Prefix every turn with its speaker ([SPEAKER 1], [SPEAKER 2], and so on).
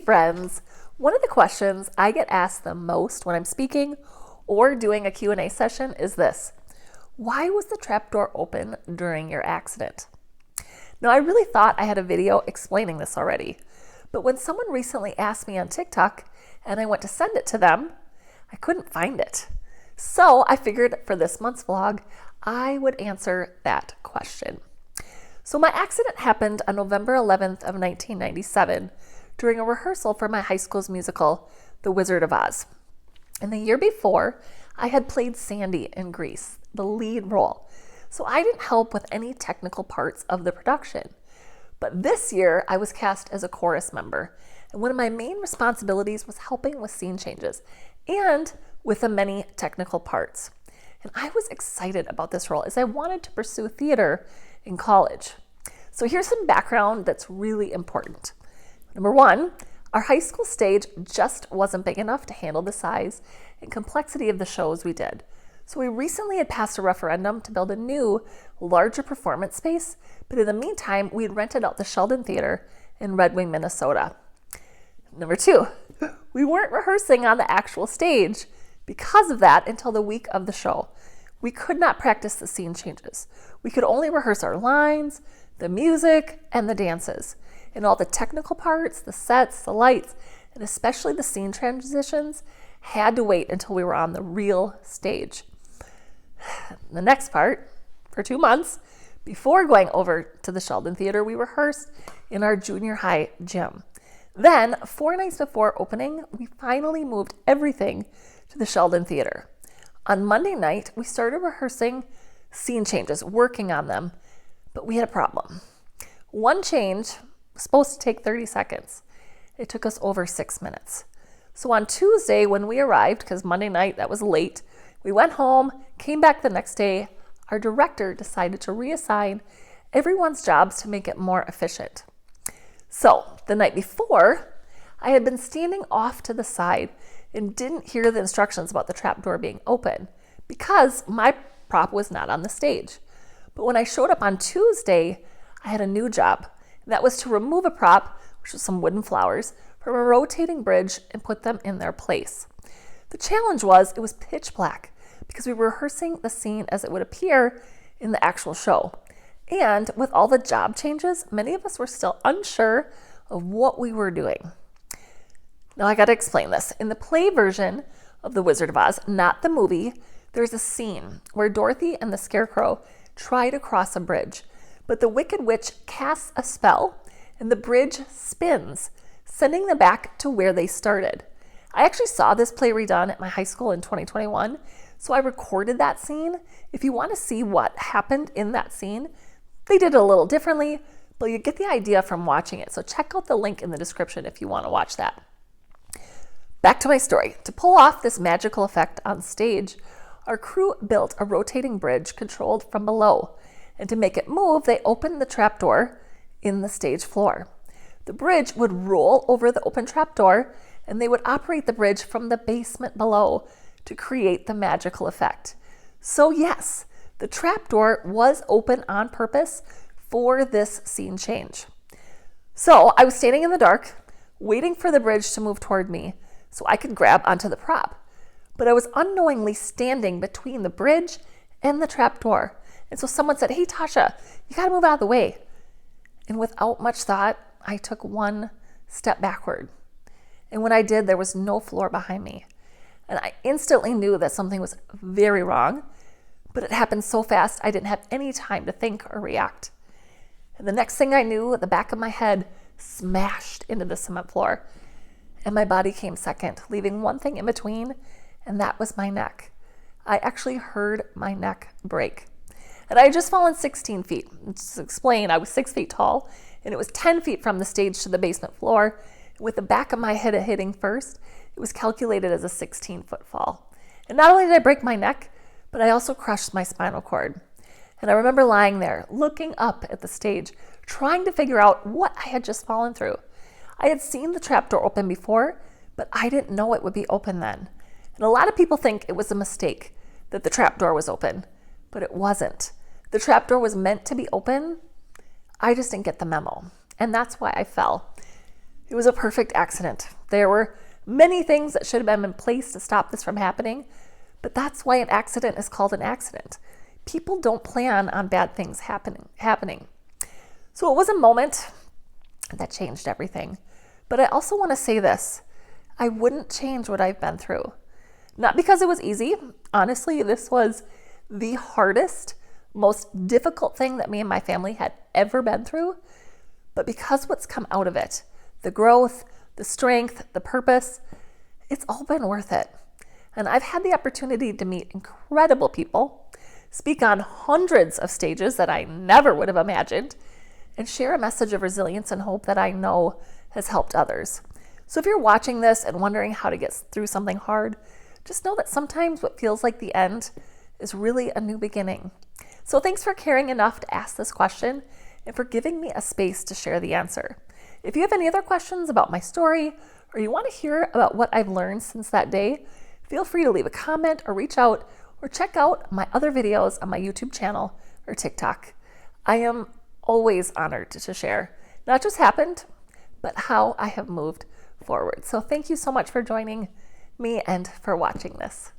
[SPEAKER 1] friends, one of the questions I get asked the most when I'm speaking or doing a Q&A session is this: why was the trapdoor open during your accident? Now, I really thought I had a video explaining this already, but when someone recently asked me on TikTok and I went to send it to them, I couldn't find it. So I figured for this month's vlog, I would answer that question. So my accident happened on November 11th of 1997 during a rehearsal for my high school's musical, The Wizard of Oz. And the year before, I had played Sandy in Grease, the lead role. So I didn't help with any technical parts of the production. But this year, I was cast as a chorus member. And one of my main responsibilities was helping with scene changes and with the many technical parts. And I was excited about this role as I wanted to pursue theater in college. So here's some background that's really important. Number one, our high school stage just wasn't big enough to handle the size and complexity of the shows we did. So we recently had passed a referendum to build a new, larger performance space, but in the meantime, we had rented out the Sheldon Theater in Red Wing, Minnesota. Number two, we weren't rehearsing on the actual stage because of that until the week of the show. We could not practice the scene changes. We could only rehearse our lines, the music, and the dances. And all the technical parts, the sets, the lights, and especially the scene transitions had to wait until we were on the real stage. The next part, for 2 months, before going over to the Sheldon Theater, we rehearsed in our junior high gym. Then, 4 nights before opening, we finally moved everything to the Sheldon Theater. On Monday night, we started rehearsing scene changes, working on them, but we had a problem. One change was supposed to take 30 seconds. It took us over 6 minutes. So on Tuesday, when we arrived, because Monday night, that was late, we went home, came back the next day. Our director decided to reassign everyone's jobs to make it more efficient. So the night before, I had been standing off to the side and didn't hear the instructions about the trapdoor being open because my prop was not on the stage. But when I showed up on Tuesday, I had a new job. That was to remove a prop, which was some wooden flowers, from a rotating bridge and put them in their place. The challenge was it was pitch black because we were rehearsing the scene as it would appear in the actual show. And with all the job changes, many of us were still unsure of what we were doing. Now I got to explain this. In the play version of The Wizard of Oz, not the movie, there's a scene where Dorothy and the Scarecrow try to cross a bridge, but the Wicked Witch casts a spell and the bridge spins, sending them back to where they started. I actually saw this play redone at my high school in 2021, so I recorded that scene. If you want to see what happened in that scene, they did it a little differently, but you get the idea from watching it. So check out the link in the description if you want to watch that. Back to my story. To pull off this magical effect on stage, our crew built a rotating bridge controlled from below. And to make it move, they opened the trapdoor in the stage floor. The bridge would roll over the open trapdoor, and they would operate the bridge from the basement below to create the magical effect. So yes, the trapdoor was open on purpose for this scene change. So I was standing in the dark, waiting for the bridge to move toward me so I could grab onto the prop. But I was unknowingly standing between the bridge and the trapdoor. And so someone said, "Hey, Tasha, you gotta move out of the way." And without much thought, I took one step backward. And when I did, there was no floor behind me. And I instantly knew that something was very wrong, but it happened so fast I didn't have any time to think or react. And the next thing I knew, the back of my head smashed into the cement floor, and my body came second, leaving one thing in between, and that was my neck. I actually heard my neck break. And I had just fallen 16 feet. To explain, I was 6 feet tall, and it was 10 feet from the stage to the basement floor. With the back of my head hitting first, it was calculated as a 16-foot fall. And not only did I break my neck, but I also crushed my spinal cord. And I remember lying there, looking up at the stage, trying to figure out what I had just fallen through. I had seen the trapdoor open before, but I didn't know it would be open then. And a lot of people think it was a mistake that the trapdoor was open, but it wasn't. The trapdoor was meant to be open. I just didn't get the memo, and that's why I fell. It was a perfect accident. There were many things that should have been in place to stop this from happening, but that's why an accident is called an accident. People don't plan on bad things happening. So it was a moment that changed everything. But I also want to say this. I wouldn't change what I've been through. Not because it was easy. Honestly, this was the hardest, most difficult thing that me and my family had ever been through. But because what's come out of it, the growth, the strength, the purpose, it's all been worth it. And I've had the opportunity to meet incredible people, speak on hundreds of stages that I never would have imagined, and share a message of resilience and hope that I know has helped others. So if you're watching this and wondering how to get through something hard, just know that sometimes what feels like the end is really a new beginning. So thanks for caring enough to ask this question and for giving me a space to share the answer. If you have any other questions about my story, or you want to hear about what I've learned since that day, feel free to leave a comment or reach out or check out my other videos on my YouTube channel or TikTok. I am always honored to share not just happened, but how I have moved forward. So thank you so much for joining me and for watching this.